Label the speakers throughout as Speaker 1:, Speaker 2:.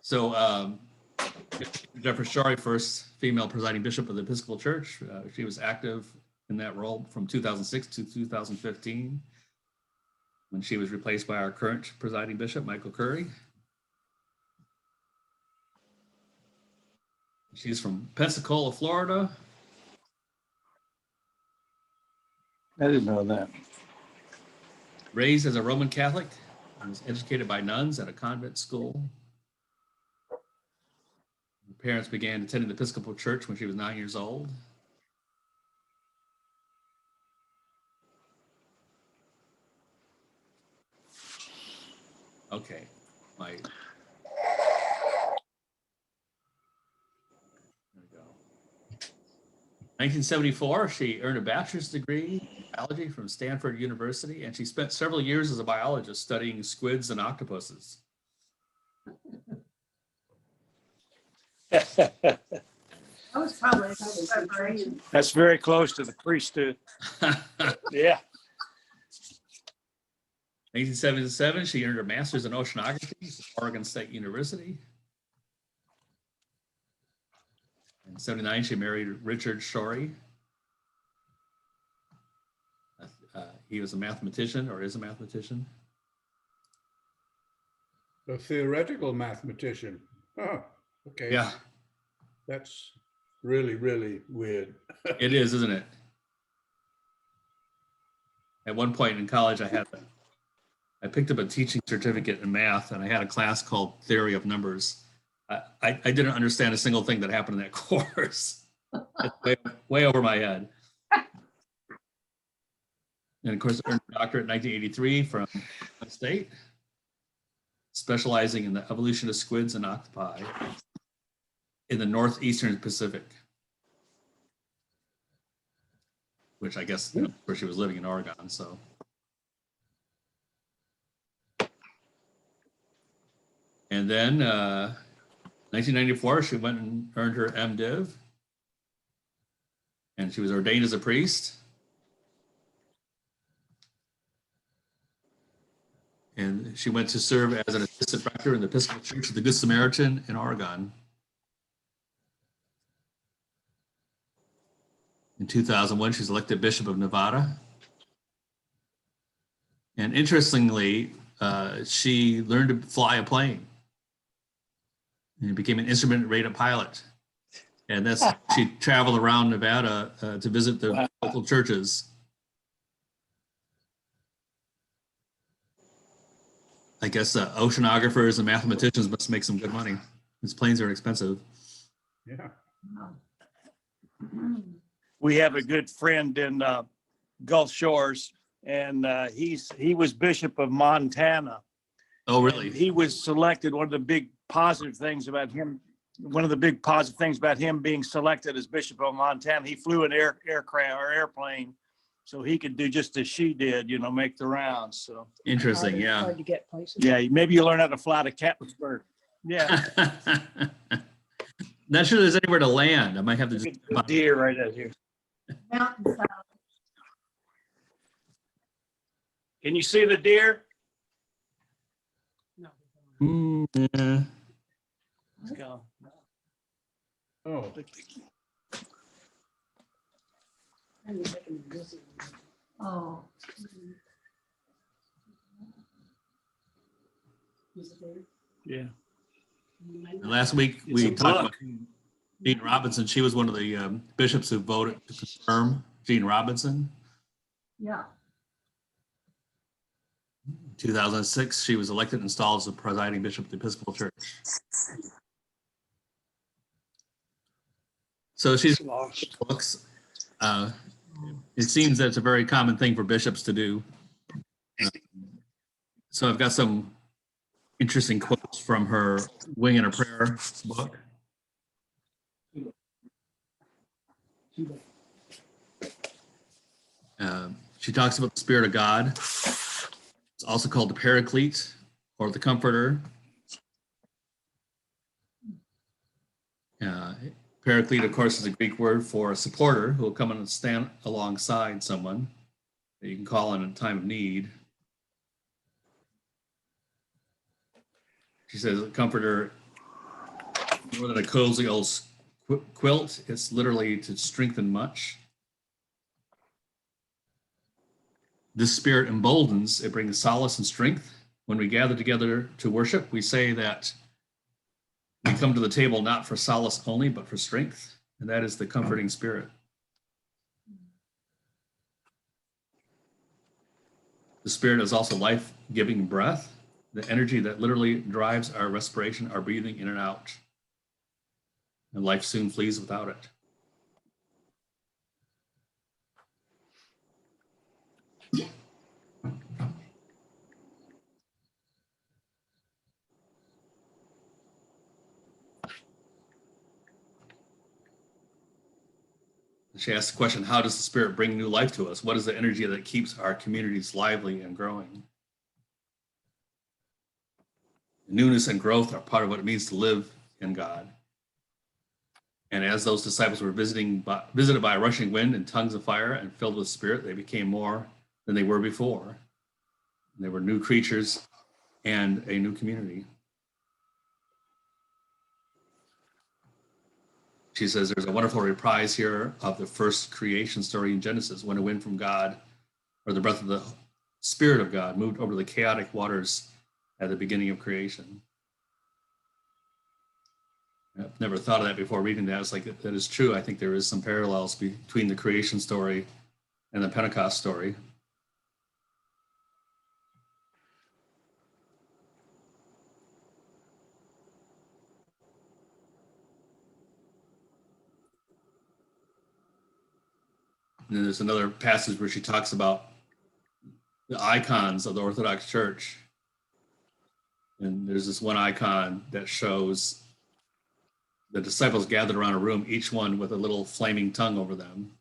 Speaker 1: So Jennifer Shari, first female presiding bishop of the Episcopal Church. She was active in that role from 2006 to 2015, when she was replaced by our current presiding bishop, Michael Curry. She's from Pensacola, Florida.
Speaker 2: I didn't know that.
Speaker 1: Raised as a Roman Catholic, was educated by nuns at a convent school. Her parents began attending the Episcopal Church when she was 9 years old. Okay, my. There we go. 1974, she earned a bachelor's degree in biology from Stanford University, and she spent several years as a biologist studying squids and octopuses.
Speaker 3: That was probably preparation.
Speaker 2: That's very close to the priesthood. Yeah.
Speaker 1: 1977, she earned her master's in oceanography from Oregon State University. In 79, she married Richard Shorey. He was a mathematician, or is a mathematician.
Speaker 4: A theoretical mathematician. Oh, okay.
Speaker 1: Yeah,
Speaker 4: That's really, really weird.
Speaker 1: it is, isn't it? At one point in college, I picked up a teaching certificate in math, and I had a class called Theory of Numbers. I didn't understand a single thing that happened in that course. It's way over my head. And of course, I earned a doctorate in 1983 from Penn State, specializing in the evolution of squids and octopi in the northeastern Pacific, which I guess, where she was living in Oregon, so. And then 1994, she went and earned her MDiv, and she was ordained as a priest. And she went to serve as an assistant rector in the Episcopal Church of the Good Samaritan in Oregon. In 2001, she was elected Bishop of Nevada. And interestingly, she learned to fly a plane and became an instrument rated pilot. And that's, she traveled around Nevada to visit the local churches. I guess oceanographers and mathematicians must make some good money. These planes are expensive.
Speaker 4: Yeah.
Speaker 2: We have a good friend in Gulf Shores, and he was Bishop of Montana.
Speaker 1: Oh, really?
Speaker 2: And he was selected. One of the big positive things about him being selected as Bishop of Montana, he flew an aircraft or airplane, so he could do just as she did, make the rounds. So
Speaker 1: Interesting, yeah.
Speaker 3: Hard to get places.
Speaker 2: yeah, maybe you learn how to fly to Catlettsburg. Yeah,
Speaker 1: Not sure there's anywhere to land. I might have to just.
Speaker 2: good deer right out here.
Speaker 3: Mountains,
Speaker 2: Can you see the deer?
Speaker 1: Mm, yeah.
Speaker 2: Let's go.
Speaker 4: Oh,
Speaker 3: oh.
Speaker 2: Yeah.
Speaker 1: And last week
Speaker 2: It's
Speaker 1: we
Speaker 2: a
Speaker 1: talked
Speaker 2: book.
Speaker 1: about Jean Robinson. She was one of the bishops who voted to confirm Jean Robinson.
Speaker 3: Yeah.
Speaker 1: In 2006, she was elected and installed as the presiding bishop of the Episcopal Church. So she's
Speaker 2: Lost.
Speaker 1: books. It seems that it's a very common thing for bishops to do. So I've got some interesting quotes from her Wing and a Prayer book. She talks about the Spirit of God. It's also called the Paraclete or the Comforter. Paraclete, of course, is a Greek word for a supporter who will come in and stand alongside someone that you can call in a time of need. She says a comforter More than a cozy old quilt, it's literally to strengthen much. This spirit emboldens, it brings solace and strength. When we gather together to worship, we say that we come to the table not for solace only, but for strength, and that is the comforting spirit. The spirit is also life-giving breath, the energy that literally drives our respiration, our breathing in and out. And life soon flees without it. She asked the question, how does the spirit bring new life to us? What is the energy that keeps our communities lively and growing? Newness and growth are part of what it means to live in God. And as those disciples were visited by a rushing wind and tongues of fire and filled with spirit, they became more than they were before. They were new creatures and a new community. She says there's a wonderful reprise here of the first creation story in Genesis, when a wind from God, or the breath of the Spirit of God, moved over the chaotic waters at the beginning of creation. I've never thought of that before reading that. It's like, that is true. I think there is some parallels between the creation story and the Pentecost story. And then there's another passage where she talks about the icons of the Orthodox Church. And there's this one icon that shows the disciples gathered around a room, each one with a little flaming tongue over them.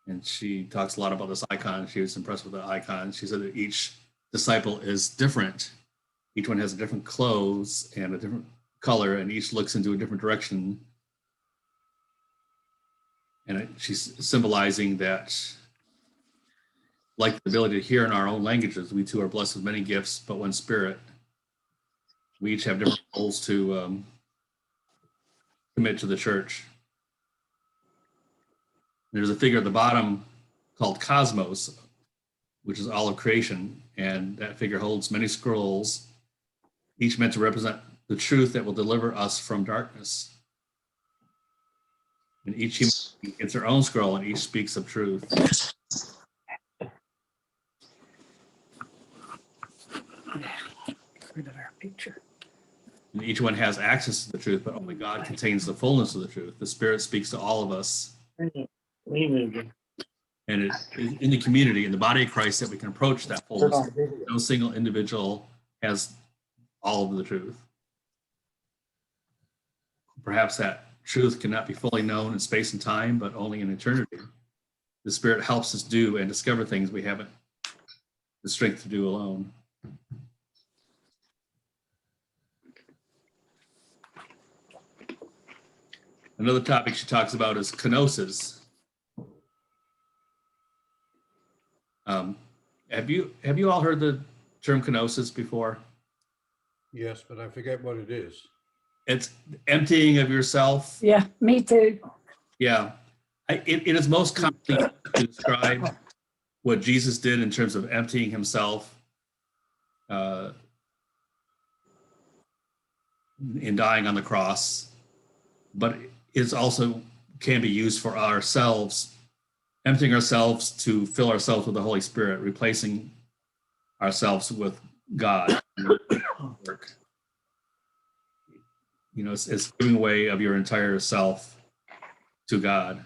Speaker 1: And she talks a lot about this icon. She was impressed with the icon. She said that each disciple is different. Each one has a different clothes and a different color, and each looks into a different direction. And she's symbolizing that, like the ability to hear in our own languages, we too are blessed with many gifts, but one spirit. We each have different roles to commit to the church. There's a figure at the bottom called Cosmos, which is all of creation, and that figure holds many scrolls, each meant to represent the truth that will deliver us from darkness. And each human gets their own scroll, and each speaks of truth.
Speaker 3: Rid of our picture.
Speaker 1: And each one has access to the truth, but only God contains the fullness of the truth. The Spirit speaks to all of us. And it is in the community, in the body of Christ, that we can approach that fullness. No single individual has all of the truth. Perhaps that truth cannot be fully known in space and time, but only in eternity. The Spirit helps us do and discover things we haven't the strength to do alone. Another topic she talks about is kenosis. Have you all heard the term kenosis before?
Speaker 4: Yes, but I forget what it is.
Speaker 1: It's emptying of yourself.
Speaker 3: Yeah, me too.
Speaker 1: Yeah, it is most commonly to describe what Jesus did in terms of emptying himself in dying on the cross, but it also can be used for ourselves, emptying ourselves to fill ourselves with the Holy Spirit, replacing ourselves with God. Work. You know, it's giving away of your entire self to God.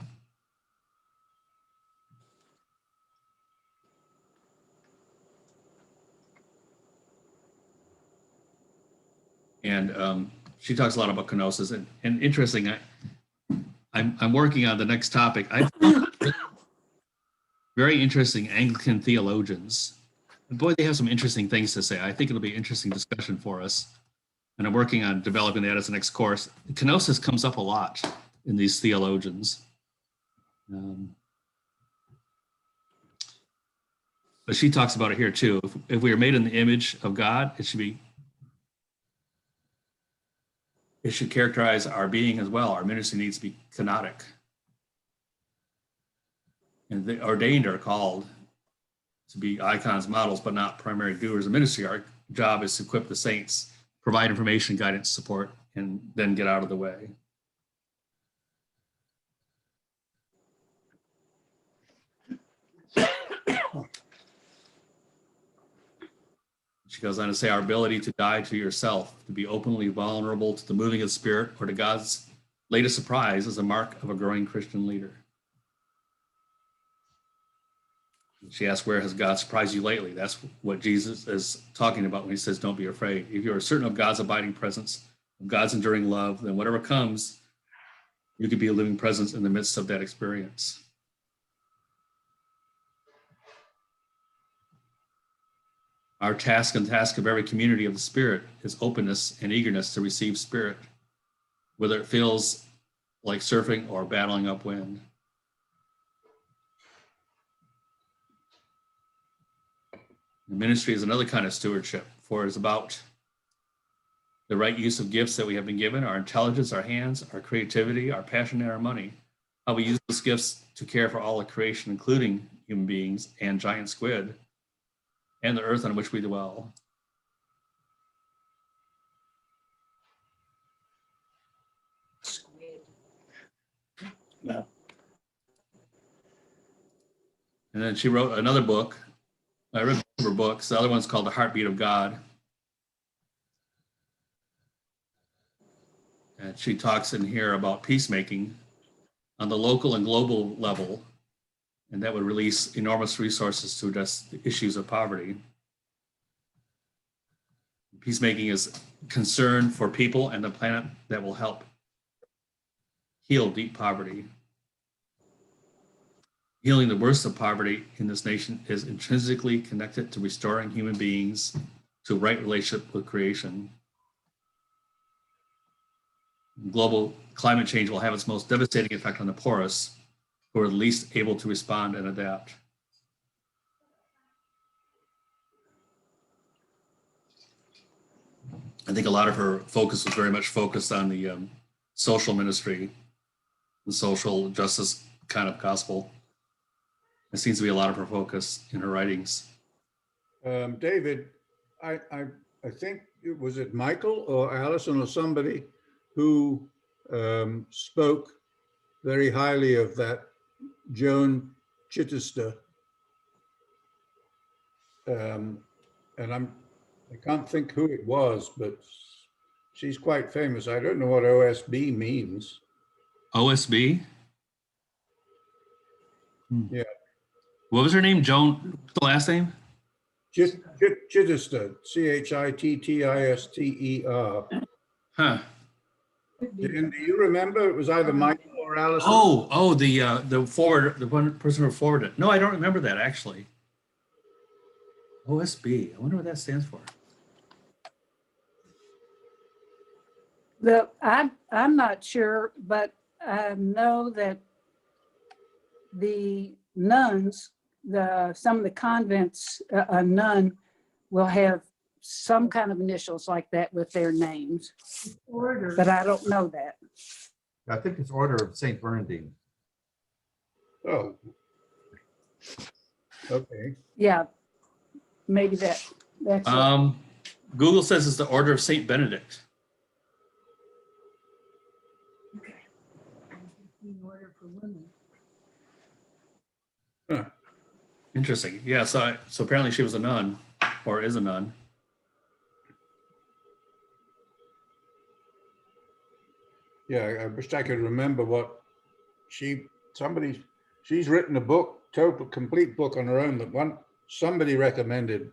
Speaker 1: And she talks a lot about kenosis, and interesting. I'm working on the next topic. I found very interesting Anglican theologians. And boy, they have some interesting things to say. I think it'll be an interesting discussion for us. And I'm working on developing that as the next course. Kenosis comes up a lot in these theologians. But she talks about it here too. If we are made in the image of God, it should be it should characterize our being as well. Our ministry needs to be kenotic. And the ordained are called to be icons, models, but not primary doers of ministry. Our job is to equip the saints, provide information, guidance, support, and then get out of the way. She goes on to say, our ability to die to yourself, to be openly vulnerable to the moving of the Spirit or to God's latest surprise is a mark of a growing Christian leader. She asks, where has God surprised you lately? That's what Jesus is talking about when he says, don't be afraid. If you are certain of God's abiding presence, of God's enduring love, then whatever comes, you could be a living presence in the midst of that experience. Our task and task of every community of the Spirit is openness and eagerness to receive Spirit, whether it feels like surfing or battling upwind. The ministry is another kind of stewardship, for it is about the right use of gifts that we have been given, our intelligence, our hands, our creativity, our passion, and our money. How we use those gifts to care for all of creation, including human beings and giant squid, and the earth on which we dwell.
Speaker 3: Squid.
Speaker 2: No.
Speaker 1: And then she wrote another book. I read her books. The other one's called The Heartbeat of God. And she talks in here about peacemaking on the local and global level, and that would release enormous resources to address the issues of poverty. Peacemaking is concern for people and the planet that will help heal deep poverty. Healing the worst of poverty in this nation is intrinsically connected to restoring human beings to a right relationship with creation. Global climate change will have its most devastating effect on the poorest, who are the least able to respond and adapt. I think a lot of her focus was very much focused on the social ministry, the social justice kind of gospel. It seems to be a lot of her focus in her writings.
Speaker 4: David, I think, was it Michael or Allison or somebody who spoke very highly of that Joan Chittister? And I can't think who it was, but she's quite famous. I don't know what OSB means.
Speaker 1: OSB?
Speaker 4: Yeah.
Speaker 1: What was her name? Joan, the last name?
Speaker 4: Chittister, Chittiter.
Speaker 1: Huh.
Speaker 4: Dan, do you remember? It was either Michael or Allison.
Speaker 1: The forward, the one person who forwarded it. No, I don't remember that actually. OSB. I wonder what that stands for.
Speaker 3: I'm not sure, but I know that the nuns, some of the convents, a nun will have some kind of initials like that with their names, but I don't know that.
Speaker 5: I think it's Order of Saint Bernardine.
Speaker 4: Oh. Okay.
Speaker 3: Yeah, maybe that's it.
Speaker 1: Google says it's the Order of Saint Benedict.
Speaker 3: Order for women.
Speaker 4: Huh.
Speaker 1: Interesting. Yeah, so apparently she was a nun, or is a nun.
Speaker 4: Yeah, I wished I could remember what she's written a book, complete book on her own that somebody recommended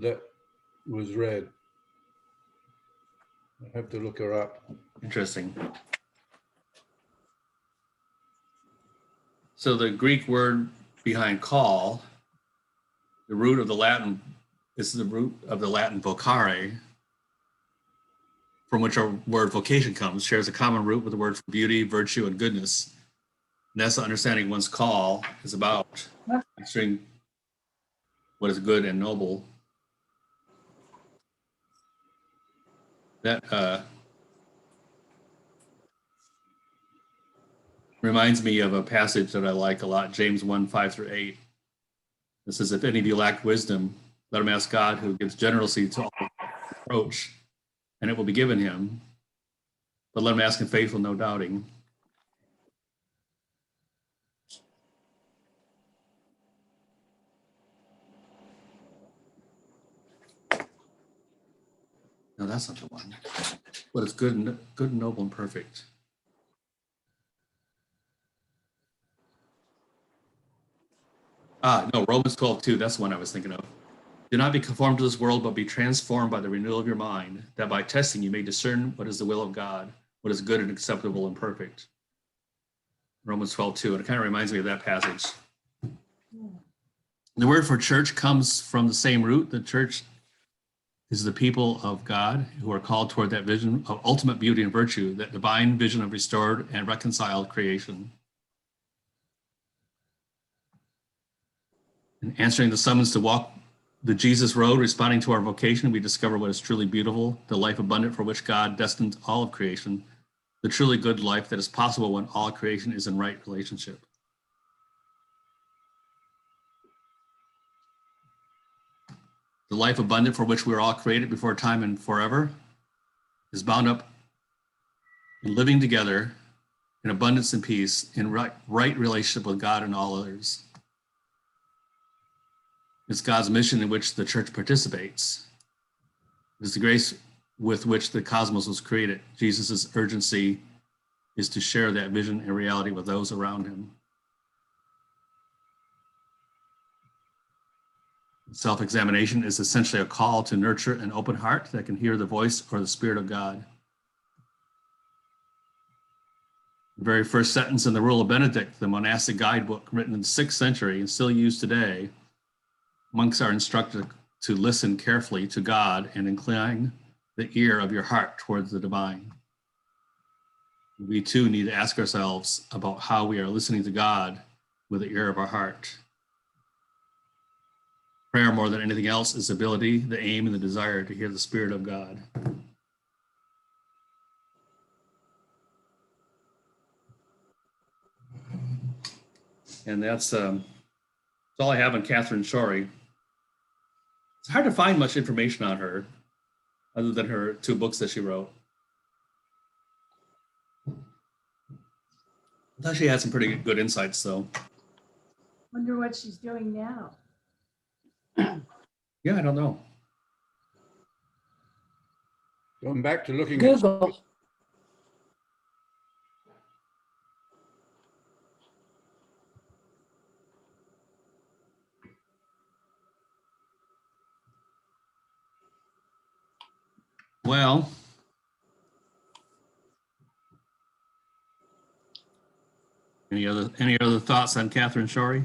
Speaker 4: that was read. I have to look her up.
Speaker 1: Interesting. So the Greek word behind call, the root of the Latin, this is the root of the Latin vocare, from which our word vocation comes, shares a common root with the word for beauty, virtue, and goodness. And that's the understanding one's call is about, considering what is good and noble. That Reminds me of a passage that I like a lot, James 1, 5 through 8. It says, if any of you lack wisdom, let him ask God, who gives generously to all approach, and it will be given him. But let him ask in faith with no doubting. No, that's not the one. But it's good and noble and perfect. No, Romans 12:2. That's the one I was thinking of. Do not be conformed to this world, but be transformed by the renewal of your mind, that by testing you may discern what is the will of God, what is good and acceptable and perfect. Romans 12:2. And it kind of reminds me of that passage. The word for church comes from the same root. The church is the people of God who are called toward that vision of ultimate beauty and virtue, that divine vision of restored and reconciled creation. In answering the summons to walk the Jesus road, responding to our vocation, we discover what is truly beautiful, the life abundant for which God destined all of creation, the truly good life that is possible when all creation is in right relationship. The life abundant for which we were all created before time and forever is bound up in living together in abundance and peace in right relationship with God and all others. It's God's mission in which the church participates. It is the grace with which the cosmos was created. Jesus' urgency is to share that vision and reality with those around him. Self-examination is essentially a call to nurture an open heart that can hear the voice or the Spirit of God. The very first sentence in the Rule of Benedict, the monastic guidebook written in the 6th century and still used today, monks are instructed to listen carefully to God and incline the ear of your heart towards the divine. We too need to ask ourselves about how we are listening to God with the ear of our heart. Prayer, more than anything else, is the ability, the aim, and the desire to hear the Spirit of God. And that's all I have on Catherine Shorey. It's hard to find much information on her other than her 2 books that she wrote. I thought she had some pretty good insights, though.
Speaker 6: Wonder what she's doing now.
Speaker 1: Yeah, I don't know.
Speaker 4: Going back to looking at
Speaker 3: Google.
Speaker 1: Well, any other thoughts on Catherine Shorey?